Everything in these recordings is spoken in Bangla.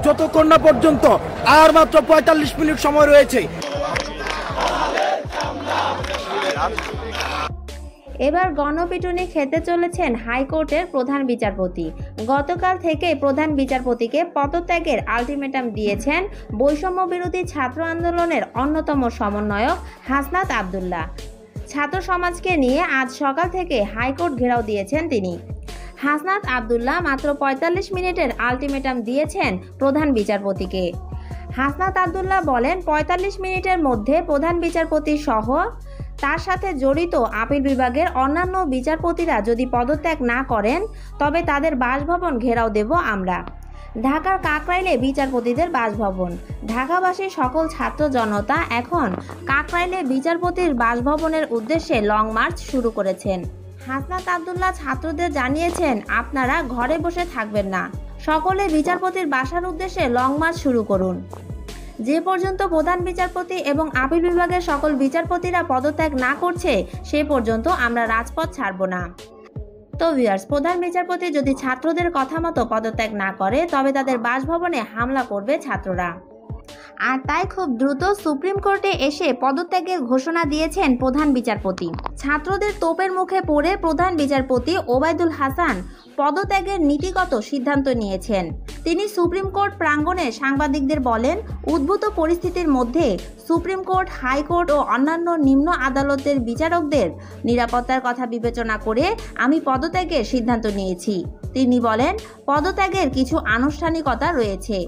যতক্ষণ না পর্যন্ত আর মাত্র ৪৫ মিনিট সময় রয়েছে। এবার গণপিটুনি খেতে চলেছেন হাইকোর্টের প্রধান বিচারপতি। গতকাল থেকে প্রধান বিচারপতিকে পদত্যাগের আলটিমেটাম দিয়েছেন বৈষম্য বিরোধী ছাত্র আন্দোলনের অন্যতম সমন্বয়ক হাসনাত আব্দুল্লাহ। ছাত্র সমাজকে নিয়ে আজ সকাল থেকে হাইকোর্ট ঘেরাও দিয়েছেন তিনি। হাসনাত আব্দুল্লাহ মাত্র ৪৫ মিনিটের আলটিমেটাম দিয়েছেন প্রধান বিচারপতিকে। হাসনাত আব্দুল্লাহ বলেন, ৪৫ মিনিটের মধ্যে প্রধান বিচারপতি সহ তার সাথে জড়িত আপিল বিভাগের অন্যান্য বিচারপতিরা যদি পদত্যাগ না করেন তবে তাদের বাসভবন ঘেরাও দেব আমরা। ঢাকার কাকরাইলে বিচারপতিদের বাসভবন। ঢাকাবাসীর সকল ছাত্র জনতা এখন কাকরাইলে বিচারপতির বাসভবনের উদ্দেশ্যে লং মার্চ শুরু করেছেন। হাসনাত আব্দুল্লাহ ছাত্রদের জানিয়েছেন, আপনারা ঘরে বসে থাকবেন না, সকলে বিচারপতির বাসার উদ্দেশ্যে লং মার্চ শুরু করুন। যে পর্যন্ত প্রধান বিচারপতি এবং আপিল বিভাগের সকল বিচারপতিরা পদত্যাগ না করছে সে পর্যন্ত আমরা রাজপথ ছাড়ব না। তো ভিউয়ার্স, প্রধান বিচারপতি যদি ছাত্রদের কথা মতো পদত্যাগ না করে তবে তাদের বাসভবনে হামলা করবে ছাত্ররা। আর তাই খুব দ্রুত সুপ্রিম কোর্টে এসে পদত্যাগের ঘোষণা দিয়েছেন প্রধান বিচারপতি। ছাত্রদের তোপের মুখে পড়ে প্রধান বিচারপতি ওবায়দুল হাসান পদত্যাগের নীতিগত সিদ্ধান্ত নিয়েছেন। তিনি সুপ্রিম কোর্ট প্রাঙ্গণে সাংবাদিকদের বলেন, উদ্ভূত পরিস্থিতির মধ্যে সুপ্রিম কোর্ট, হাইকোর্ট ও অন্যান্য নিম্ন আদালতের বিচারকদের নিরাপত্তার কথা বিবেচনা করে আমি পদত্যাগের সিদ্ধান্ত নিয়েছি। তিনি বলেন, পদত্যাগের কিছু আনুষ্ঠানিকতা রয়েছে,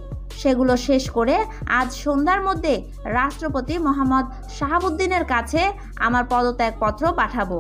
সেগুলো শেষ করে আজ সন্ধ্যার মধ্যে রাষ্ট্রপতি মোহাম্মদ শাহাবুদ্দিনের কাছে আমার পদত্যাগপত্র পাঠাবো।